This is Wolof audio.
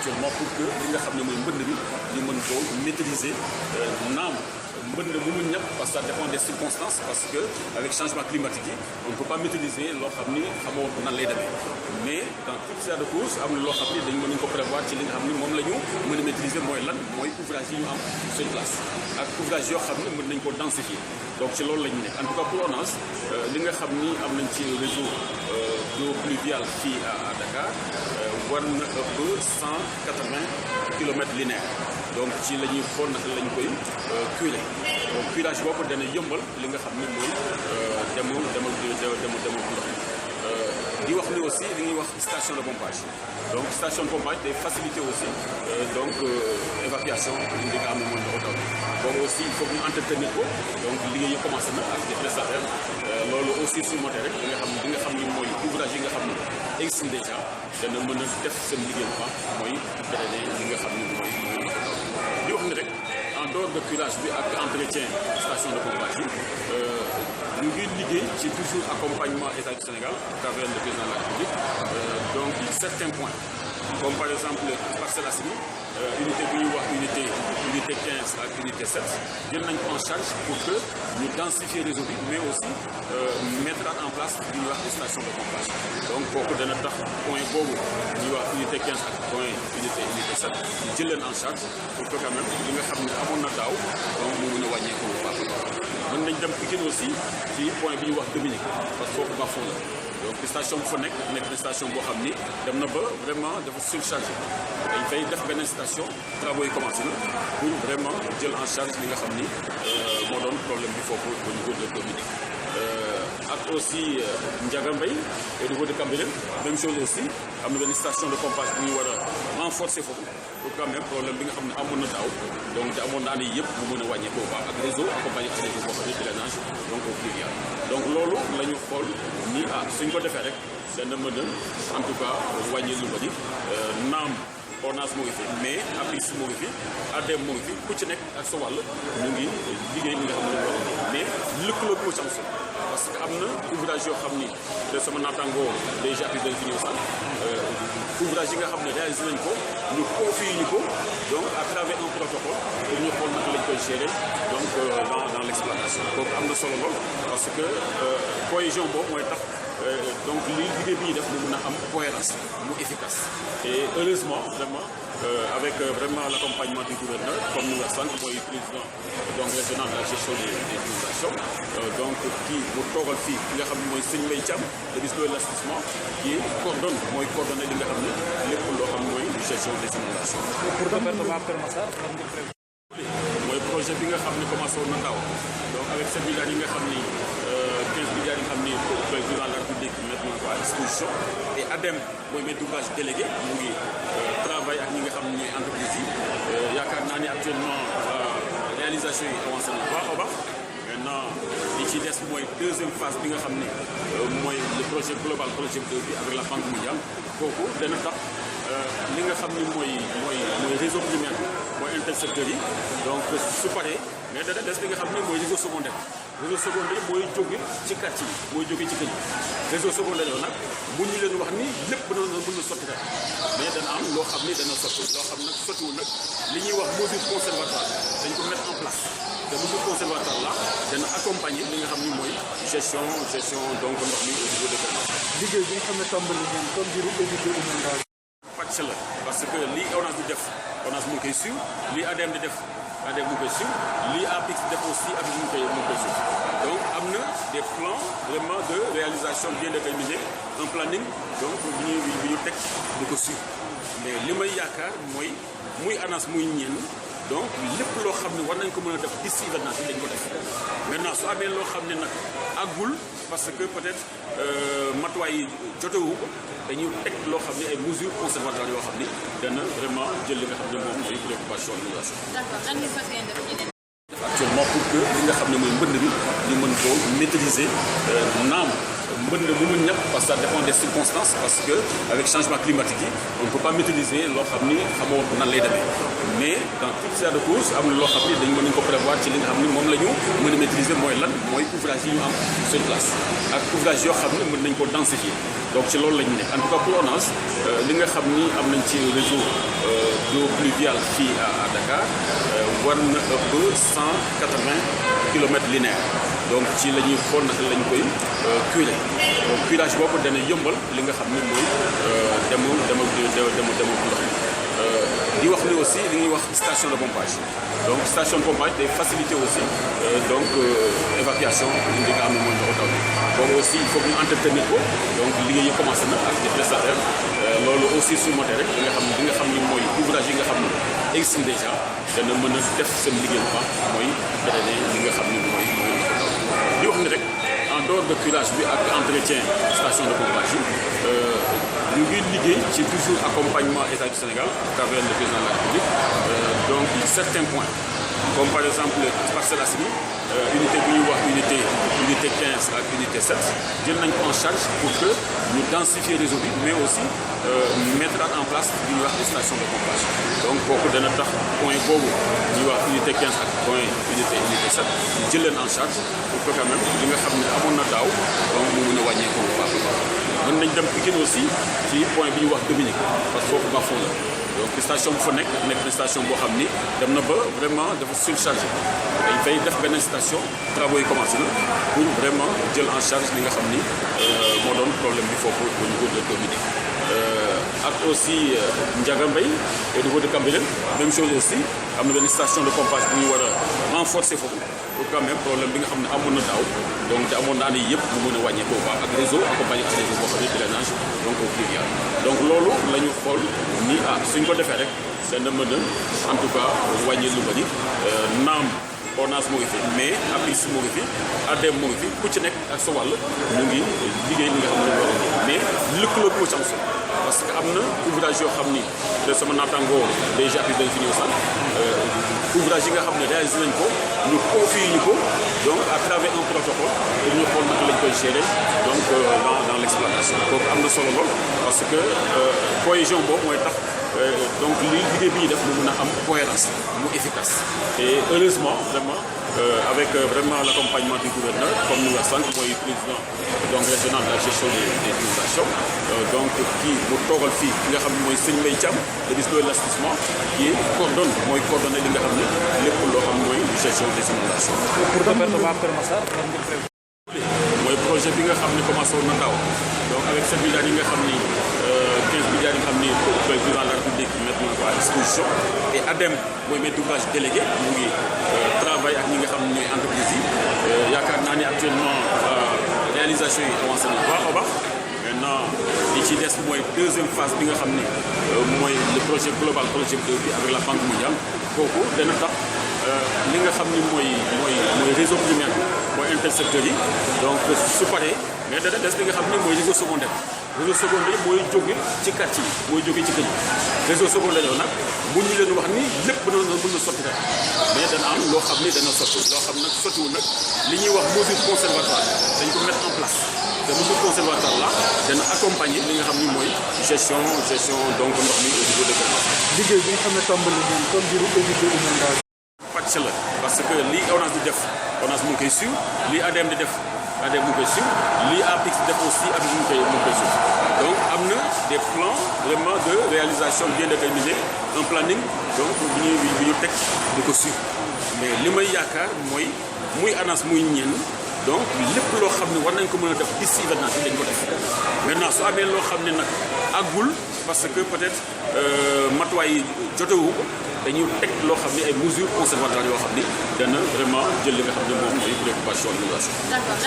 actuellement pour que li nga xam ne mooy mbënd bi ñu mën ko maîtriser naam mbënd mu mu ñàkk parce que ça dépend des circonstances parce que avec changement climatique yi on ne peut pas maîtriser loo xam ni xamoo nan lay demee mais dans toute état de cause am na loo xam ni dañ mën nañu ko prévoir ci li nga xam ni moom la ñu mën a maîtriser mooy lan mooy ouvrage yi ñu am sur place ak ouvrage yoo xam ne mën nañ ko densifier donc ci loolu la ñu nekk en tout cas pour ONAS li nga xam ni am nañ ci réseau d'eau pluviale fii à Dakar war na ëpp 180 kilomètres linéaires donc ci la ñuy xool naka la ñu koy curer donc curage boobu dana yëmbal li nga xam ne mooy demul ndox di wax ni aussi li ñuy wax station de pompage donc station de pompage day faciliter aussi donc évacuation li nga xam ne mooy ndoxu taw boobu aussi il faut que ñu entretenir ko donc liggéey yi commencé na ak des prestataires loolu aussi su motee rek li nga xam ni mooy ouvrage yi nga xam ne existe déjà dana mën a def seen liggéey bu baax mooy drainer li nga xam ne mooy di wax ni rek en dehors de curage bi ak entretien station de pompage yi ñu ngi liggéey ci toujours accompagnement État du Sénégal à travers le président de la République donc certains points comme par exemple Parcelles Assainies unité bi ñuy wax unité 15 ak unité 7 jël nañ ko en charge pour que ñu densifier réseau bi mais aussi mettre en place li ñuy wax station de pompage donc kooku dana tax point boobu ñuy wax unité 15 ak point unité 7 ñu jël leen en charge pour que quand même li nga xam ne amoon na daaw donc mu mën a wàññeeku bu baax mën nañ dem Pikine aussi ci point bi ñuy wax Dominique parce que foofu baaxoo la donc station bu fa nekk na station boo xam ni dem na ba vraiment dafa surchargé dañ fay def beneen station travaux yi commencé na pour vraiment jël en charge li nga xam ni moo doon problème bi foofu au niveau de Dominique ak aussi Ndiaga Mbaye au niveau de Cambérène même chose aussi am na benn station de pompage bu ñu war a renforcer foofu pour quand même problème bi nga xam ne amoon na daaw donc te amoon na année yëpp mu mën a wàññeeku bu baax ak réseau accompagné ak réseau boo xam ne drainage donc au pluvial donc loolu la ñu xool ni suñ ko defee rek dana mën a en tout cas wàññi lu bari naam ONAS moo ngi fi mais APIX moo ngi fi ADEM moo ngi fi ku ci nekk ak sa wàll ñu ngi liggéey li nga xam ne mais lëkkaloo moo ci am solo parce que am na ouvrage yoo xam ni de sama naataangoo déjà fi dañ fi ñëw sax ouvrage yi nga xam ne réalisé nañ ko ñu confié ñu ko donc à travers un protocole pour ñu xool naka lañ koy gérer donc dans l'exploitation kooku am na solo lool parce que cohésion boobu mooy tax donc li liggéey bi ñuy def mu mën a am cohérence mu efficace et heureusement vraiment avec vraiment l'accompagnement du gouverneur comme ni nga sant mooy président donc régional de la gestion des inondations donc kii mu toogal fii ki nga xam ne mooy sëñ Mbaye Thiam le ministre de l'assainissement qui coordonné li nga xam ne lépp loo xam mooy gestion des inondations. pour département Kër Massar mooy projet bi nga xam ne commencé woon na daaw donc avec 7 milliards yi nga xam ni 15 milliards yi nga xam ni président de la République mettre na ko à disposition et ADEM mooy maître d'ouvrage délégué mu ngi travail ak ñi nga xam ne ñooy entreprise yi yaakaar naa ni actuellement réalisation yi avancé na baax a baax maintenant li ci des mooy deuxième phase bi nga xam ne mooy le projet global projet 2 bi avec la Banque mondiale kooku dana tax li nga xam ni mooy réseau primaire bi mooy intersecteurs yi donc su paree mais dana des li nga xam ni mooy réseau secondaire mooy jóge ci quartier yi mooy jóge ci kër yi réseau secondaire yow nag bu ñu leen wax ni lépp mën na sotti rek mais dana am loo xam ni dana sotti loo xam nag sottiwul nag li ñuy wax mesure conservatoire dañ ko mettre en place te mesure conservatoire là dana accompagner li nga xam ni mooy gestion donc ndox mi au niveau de Kër Massar. liggéey bi nga xam ne tàmbali ngeen comme di éviter inondation. pàcc la parce que lii ONAS di def ONAS mu ngi koy suivre lii ADEM di def ADEM mu ngi koy suivre lii APIX di def aussi APIX mu ngi koy suivre donc am na des plans vraiment de réalisation bien déterminés un planning donc bi ñu teg di ko suivre mais li may yaakaar mooy muy ANAS muy ñenn donc lépp loo xam ne war nañ ko mën a def d'ici hivernage bi dañ ko def maintenant su amee loo xam ne nag àggul parce que peut-être matuwaay yi jotewu ko dañuy teg loo xam ne ay mesures conservatoires yoo xam ni dana vraiment jël li nga xam ne moom mooy préoccupation inondation. D'accord. Lan nga fas yéene def ci actuellement pour que li nga xam ne mooy mbënd bi ñu mën ko maîtriser naam mbënd mu mun ñàkk parce que ça dépend des circonstances parce que avec changement climatique yi on ne peut pas maîtriser loo xam ni xamoo nan lay demee mais dans tout état de cause am na loo xam ni dañ mën nañu ko prévoir ci li nga xam ni moom la ñu mën a maîtriser mooy lan mooy ouvrage yi ñu am sur place ak ouvrage yoo xam ne mën nañ ko densifier donc ci loolu la ñu nekk en tout cas pour ONAS li nga xam ni am nañ ci réseau d'eau pluviale fii à Dakar war na ëpp 180 kilomètres linéaires donc ci la ñuy xool naka lañ koy curer donc curage boobu dana yëmbal li nga xam ni mooy demu ndox mi di wax ni aussi li ñuy wax station de pompage donc station de pompage day faciliter aussi donc évacuation li nga xam ne mooy ndoxu taw bi boobu aussi il faut que ñu entretenir ko donc liggéey yi commencé na ak des prestataires loolu aussi su motee rek li nga xam ni mooy ouvrage yi nga xam ne existe déjà dana mën a def seen liggéey bu baax mooy drainer li nga xam ni mooy ndoxu taw di wax ni rek en dehors de curage bi ak entretien station de pompage yi ñu ngi liggéey ci toujours accompagnement État du Sénégal à travers le président de la République donc certains points comme par exemple Parcelles Assainies unité bu ñuy wax unité 15 ak unité 7 jël nañ ko en charge pour que ñu densifier réseau bi mais aussi mettre en place li ñuy wax station de pompage donc kooku dana tax point boobu ñuy wax unité 15 ak point unité 7 ñu jël leen en charge pour que quand même li nga xam ne amoon na daaw donc mu mën a wàññeeku bu baax a baax mën nañ dem Pikine aussi ci point bi ñuy wax Dominique parce que foofu baaxoo la donc station bu fa nekk station boo xam ni dem na ba vraiment dafa surchargé dañ fay def benn station travaux yi commencé na pour vraiment jël en charge li nga xam ni moo doon problème bi foofu au niveau de Dominique ak aussi Ndiaga Mbaye au niveau de Cambérène même chose aussi am na benn station de pompage bu ñu war a renforcer foofu pour quand même problème bi nga xam ne amoon na daaw donc te amoon naa ne yëpp mu mën a wàññeeku bu baax ak réseau accompagné ak réseau boo xam ne drainage donc pluvial donc loolu la ñu xool ni suñ ko defee rek dana mën a en tout cas wàññi lu bëri naam ONAS moo ngi fi mais APIX moo ngi fi ADEM moo ngi fi ku ci nekk ak sa wàll ñu ngi liggéey li nga xam ne war a mais lëkkaloo moo ci am solo parce que am na ouvrage yoo xam ni de sama naataangoo déjà puis dañ fi ñëw sax ouvrage yi nga xam ne réalisé nañ ko ñu confié ñu ko donc à travers un protocole pour ñu xool naka lañ koy gérer donc dans l' exploitation kooku am na solo lool parce que cohésion boobu mooy tax donc li liggéey bi ñuy def mu mën a am cohérence mu efficace et heureusement vraiment avec vraiment l' accompagnement du gouverneur comme ni nga sànq mooy président donc régional de la gestion des inondations donc kii mu toogal fii ki nga xam ne mooy sëñ Mbaye Thiam le ministre de l'assainissement qui mooy coordonné li nga xam ne lépp loo xam mooy gestion des inondations. pour département Kër Massar mooy projet bi nga xam ne commencé woon na daaw donc avec 7 milliards yi nga xam ni 15 milliards yi nga xam ni président de la République mettre na ko à disposition et ADEM mooy maître d'ouvrage délégué mu ngi travail ak ñi nga xam ne ñooy entreprise yi yaakaar naa ni actuellement réalisation yi avancé na baax a baax maintenant li ci des mooy deuxième phase bi nga xam ni mooy le projet global projet 2 bi avec la Banque mondiale kooku dana tax li nga xam ni mooy réseau primaire mooy intersecteurs yi donc su paree mais dana des li nga xam ni mooy réseau secondaire mooy jóge ci quartier yi mooy jóge ci kër yi réseau secondaire yow nag bu ñu leen wax ni lépp mën na sotti rek mais dana am loo xam ni dana sotti loo xam nag sottiwul nag li ñuy wax mesure conservatoire dañ ko mettre en place te mesure conservatoire là dana accompagner li nga xam ni mooy gestion donc ndox mi au niveau de Kër Massar. liggéey bi nga xam ne tàmbali ngeen comme ngir éviter inondation. pàcc la parce que lii ONAS di def ONAS mu ngi koy suivre lii ADEM di def ADEM mu ngi koy suivre lii APIX di def aussi APIX mu ngi koy suivre donc am na des plans vraiment de réalisation bien déterminés un planning donc bi ñu teg di ko suivre mais li may yaakaar mooy muy ANAS muy ñenn donc lépp loo xam ne war nañ ko mën a def d'ici hivernage bi dañ ko def maintenant su amee loo xam ne nag àggul parce que peut-être matuwaay yi jotewu ko dañuy teg loo xam ne ay mesures conservatoires yoo xam ni dana vraiment jël li nga xam ne moom mooy préoccupation inondation. D'accord.